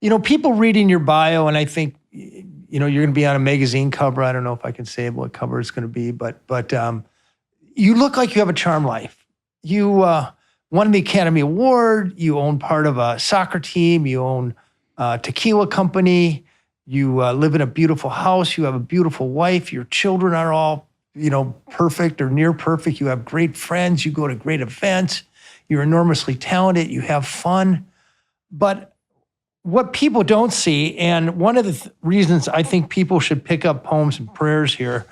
People reading your bio, and I think, you're going to be on a magazine cover. I don't know if I can say what cover it's going to be, but you look like you have a charmed life. You won the Academy Award. You own part of a soccer team. You own a tequila company. You live in a beautiful house. You have a beautiful wife. Your children are all, perfect or near perfect. You have great friends. You go to great events. You're enormously talented. You have fun. But what people don't see, and one of the reasons I think people should pick up Poems and Prayers here,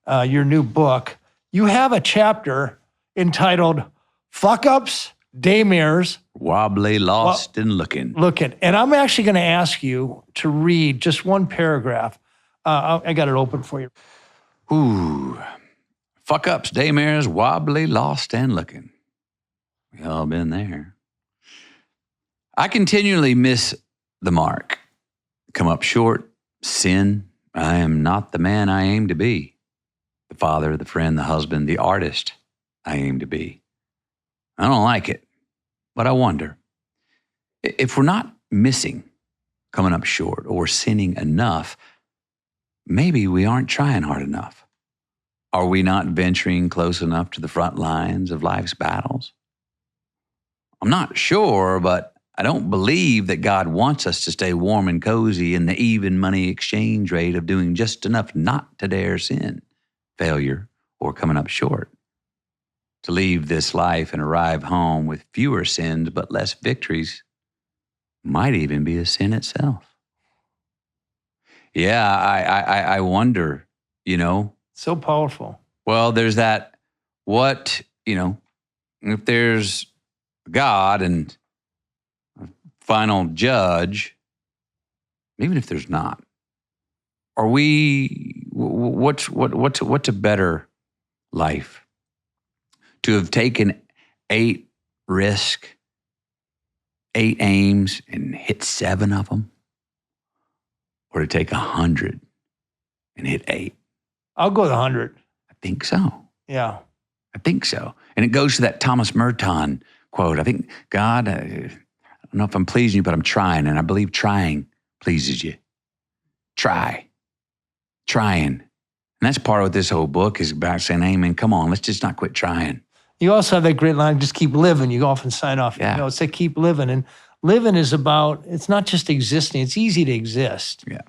your new book, you have a chapter entitled Fuck Ups, Daymares, Wobbly, Lost, and Looking. And I'm actually going to ask you to read just one paragraph. I got it open for you. Ooh. Fuck ups, daymares, wobbly, lost, and looking. We all been there. I continually miss the mark, come up short, sin. I am not the man I aim to be. The father, the friend, the husband, the artist I aim to be. I don't like it, but I wonder if we're not missing, coming up short, or sinning enough, maybe we aren't trying hard enough. Are we not venturing close enough to the front lines of life's battles? I'm not sure, but I don't believe that God wants us to stay warm and cozy in the even money exchange rate of doing just enough not to dare sin, failure, or coming up short. To leave this life and arrive home with fewer sins but less victories might even be a sin itself. Yeah, I wonder, So powerful. Well, there's that, if there's God and a final judge, even if there's not, are we, what's a better life? To have taken 8 risks, 8 aims, and hit 7 of them? Or to take 100 and hit 8? I'll go with 100. I think so. Yeah. I think so. And it goes to that Thomas Merton quote. I think, God, I don't know if I'm pleasing you, but I'm trying. And I believe trying pleases you. Trying. And that's part of what this whole book is about, saying, hey, man, come on, let's just not quit trying. You also have that great line, just keep living. You often sign off, it's say keep living. And living is about, it's not just existing. It's easy to exist. Yeah.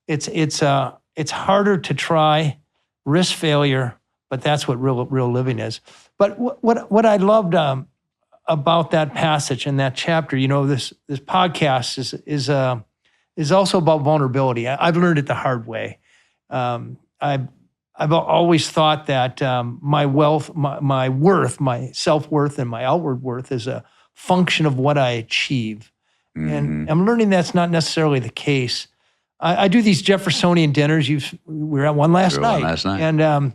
It's harder to try, risk failure, but that's what real living is. But what I loved about that passage and that chapter, this podcast is also about vulnerability. I've learned it the hard way. I've always thought that my wealth, my worth, my self-worth, and my outward worth is a function of what I achieve. Mm-hmm. And I'm learning that's not necessarily the case. I do these Jeffersonian dinners. We were at one last night. And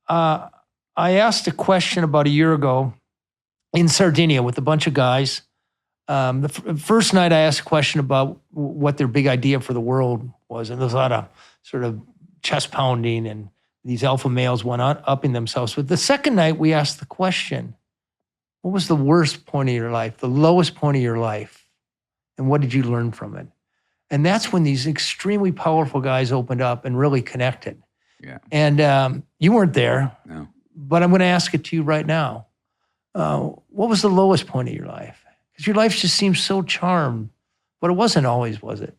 I asked a question about a year ago in Sardinia with a bunch of guys. The first night I asked a question about what their big idea for the world was. And there was a lot of sort of chest pounding, and these alpha males went upping themselves. But the second night we asked the question, what was the worst point of your life, the lowest point of your life? And what did you learn from it? And that's when these extremely powerful guys opened up and really connected. Yeah. And you weren't there, no. But I'm going to ask it to you right now. What was the lowest point of your life? Because your life just seems so charmed, but it wasn't always, was it?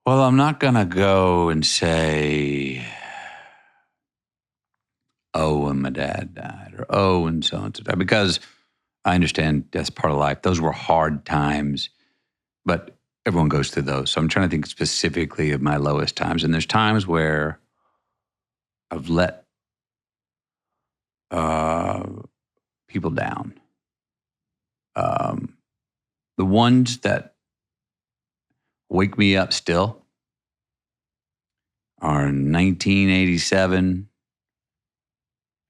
Well, I'm not going to go and say, oh, when my dad died, or oh, and so-and-so died, because I understand that's part of life. Those were hard times, but everyone goes through those. So I'm trying to think specifically of my lowest times. And there's times where I've let people down. The ones that wake me up still are 1987,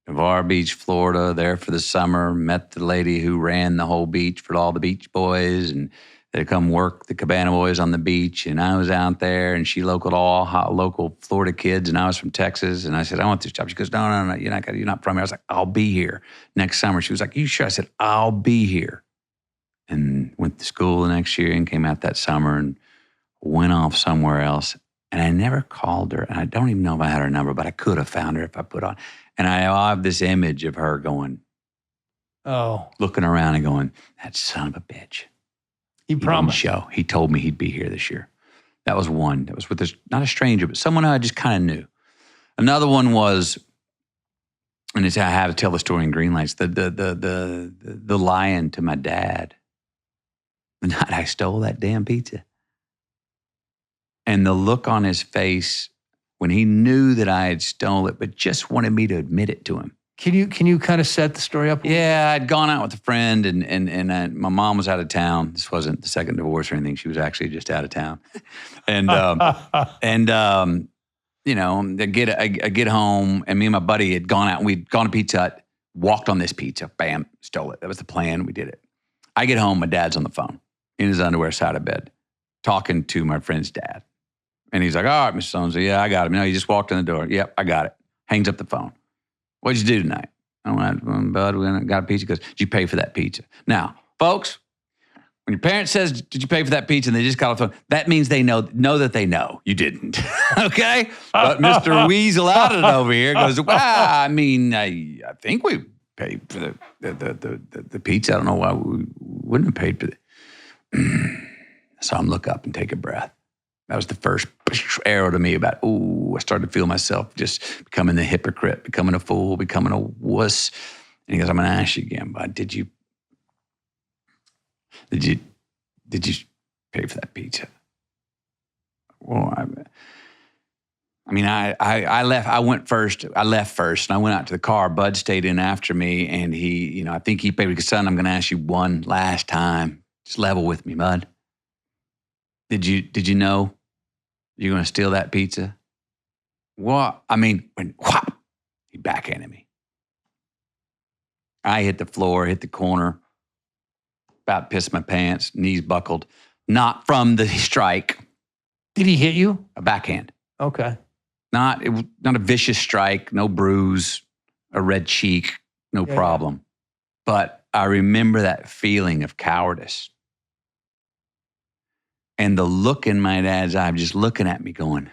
Navarre Beach, Florida, there for the summer. Met the lady who ran the whole beach for all the beach boys, and they'd come work the Cabana boys on the beach. And I was out there, and she local local Florida kids, and I was from Texas. And I said, I want this job. She goes, no, you're not from here. I was like, I'll be here next summer. She was like, you sure? I said, I'll be here. and went to school the next year and came out that summer and went off somewhere else. And I never called her. And I don't even know if I had her number, but I could have found her if I put on. And I have this image of her going, looking around and going, that son of a bitch. He promised. Show. He told me he'd be here this year. That was one. That was with this, not a stranger, but someone I just kind of knew. Another one was, and it's, I have to tell the story in green lights, the lying to my dad the night I stole that damn pizza. And the look on his face when he knew that I had stolen it, but just wanted me to admit it to him. Can you kind of set the story up? Yeah, I'd gone out with a friend, and my mom was out of town. This wasn't the second divorce or anything. She was actually just out of town, and you know, I get home, and me and my buddy had gone out, and we'd gone to Pizza Hut, walked on this pizza, bam, stole it. That was the plan. We did it. I get home, my dad's on the phone in his underwear, side of bed, talking to my friend's dad, and he's like, "All right, Mr. So-and-so, yeah, I got him. No, he just walked in the door. Yep, I got it." Hangs up the phone. "What'd you do tonight?" "I went, bud, we got a pizza." He goes, "Did you pay for that pizza?" Now, folks, when your parent says, "Did you pay for that pizza?" and they just got off the phone, that means they know that they know you didn't. Okay? But Mr. Weasel out it over here goes, "Well, I mean, I think we paid for the pizza. I don't know why we wouldn't have paid for it." So I'm look up and take a breath. That was the first arrow to me about, I started to feel myself just becoming the hypocrite, becoming a fool, becoming a wuss. And he goes, "I'm going to ask you again, bud, did you pay for that pizza?" Well, I mean, I left. I went first. I left first, and I went out to the car. Bud stayed in after me, and he, you know, I think he paid because, "Son, I'm going to ask you one last time. Just level with me, bud. Did you know you're going to steal that pizza?" What? I mean, when whop, he backhanded me. I hit the floor, hit the corner, about pissed my pants, knees buckled. Not from the strike. Did he hit you? A backhand. Okay. Not a vicious strike, no bruise, a red cheek, no problem. Yeah. But I remember that feeling of cowardice. And the look in my dad's eye, just looking at me going,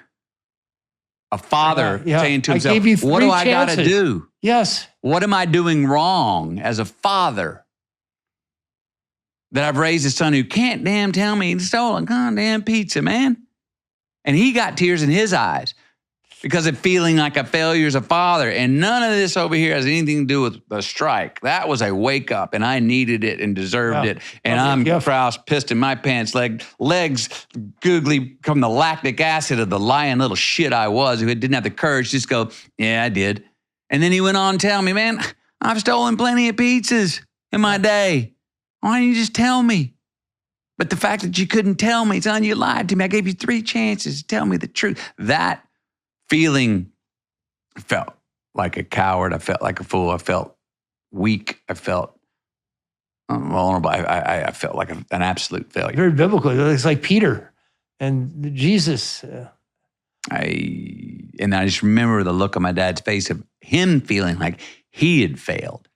a father saying to himself, "What do I got to do? Yes. What am I doing wrong as a father that I've raised a son who can't damn tell me he stole a goddamn pizza, man?" And he got tears in his eyes because of feeling like a failure as a father. And none of this over here has anything to do with the strike. That was a wake up, and I needed it and deserved it. And I'm Kraus, pissed in my pants, legs googly from the lactic acid of the lying little shit I was, who didn't have the courage to just go, "Yeah, I did." And then he went on to tell me, "Man, I've stolen plenty of pizzas in my day. Why didn't you just tell me?" But the fact that you couldn't tell me, son, you lied to me. I gave you 3 chances to tell me the truth. That feeling, I felt like a coward. I felt like a fool. I felt weak. I felt vulnerable. I felt like an absolute failure. Very biblical. It's like Peter and Jesus. And I just remember the look on my dad's face of him feeling like he had failed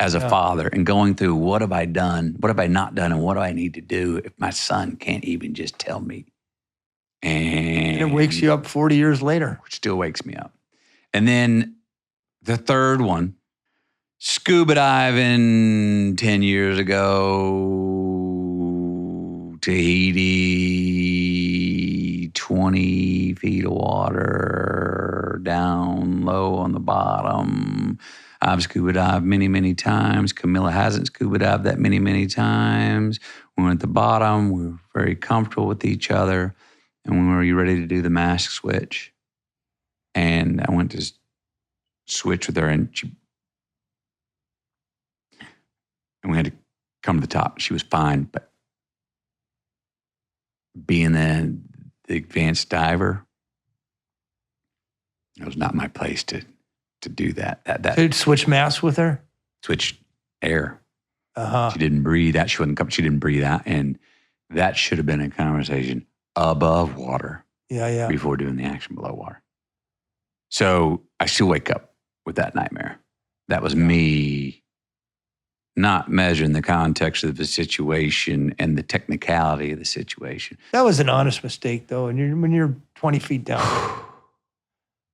as a father and going through, what have I done? What have I not done? And what do I need to do if my son can't even just tell me? And it wakes you up 40 years later. Which still wakes me up. And then the third one, scuba diving 10 years ago, Tahiti, 20 feet of water, down low on the bottom. I've scuba dived many, many times. Camilla hasn't scuba dived that many, many times. We were at the bottom. We were very comfortable with each other. And we were ready to do the mask switch. And I went to switch with her, and we had to come to the top. She was fine, but being the advanced diver, it was not my place to do that. To switch masks with her? Switch air. Uh-huh. She didn't breathe that. She didn't breathe that. And that should have been a conversation above water. Yeah. Before doing the action below water. So I still wake up with that nightmare. That was me not measuring the context of the situation and the technicality of the situation. That was an honest mistake, though. And when you're 20 feet down,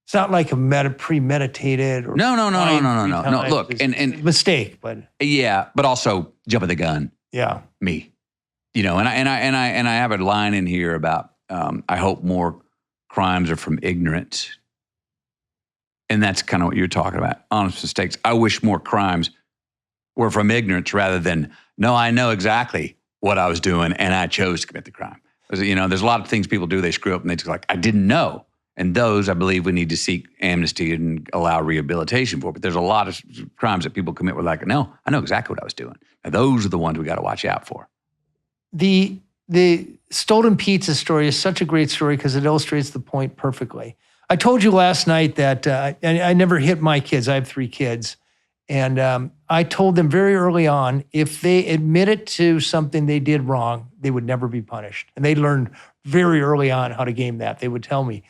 it's not like a premeditated or No. Look, and mistake, but yeah, but also jumping the gun. Yeah, me, and I have a line in here about I hope more crimes are from ignorance, and that's kind of what you're talking about. Honest mistakes. I wish more crimes were from ignorance rather than no. I know exactly what I was doing, and I chose to commit the crime. There's a lot of things people do. They screw up, and they just like I didn't know. And those, I believe, we need to seek amnesty and allow rehabilitation for. But there's a lot of crimes that people commit where like, no, I know exactly what I was doing. Now, those are the ones we got to watch out for. The stolen pizza story is such a great story because it illustrates the point perfectly. I told you last night that I never hit my kids. I have 3 kids. And I told them very early on, if they admitted to something they did wrong, they would never be punished. And they learned very early on how to game that. They would tell me.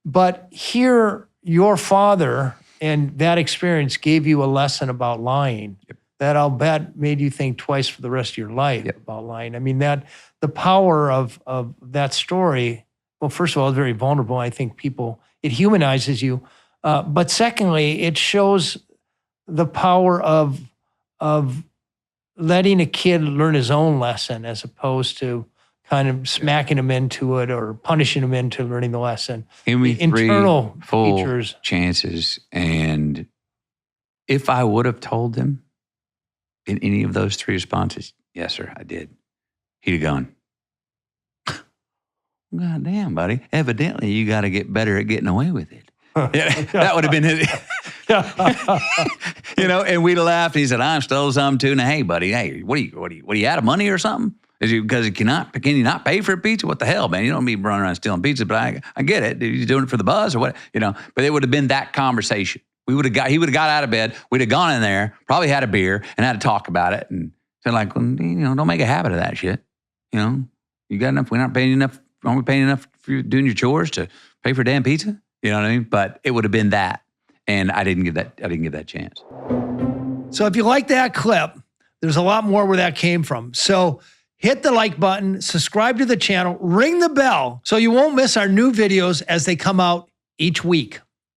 But here, your father and that experience gave you a lesson about lying that I'll bet made you think twice for the rest of your life about lying. I mean, the power of that story, well, first of all, it's very vulnerable. I think it humanizes you. But secondly, it shows the power of letting a kid learn his own lesson as opposed to kind of smacking him into it or punishing him into learning the lesson. Give me 3 internal full features. chances. And if I would have told him in any of those 3 responses, yes, sir, I did, he'd have gone, God damn, buddy. Evidently, you got to get better at getting away with it. That would have been it. And we'd have laughed. He said, I stole some too. Now, hey, buddy, what are you out of money or something? Because can you not pay for a pizza? What the hell, man? You don't be running around stealing pizza, but I get it. You doing it for the buzz or what? But it would have been that conversation. He would have got out of bed. We'd have gone in there, probably had a beer and had to talk about it. And said like, well, don't make a habit of that shit. You got enough. We're not paying enough. Aren't we paying enough for you doing your chores to pay for damn pizza? You know what I mean? But it would have been that. And I didn't give that chance. So if you like that clip, there's a lot more where that came from. So hit the like button, subscribe to the channel, ring the bell so you won't miss our new videos as they come out each week.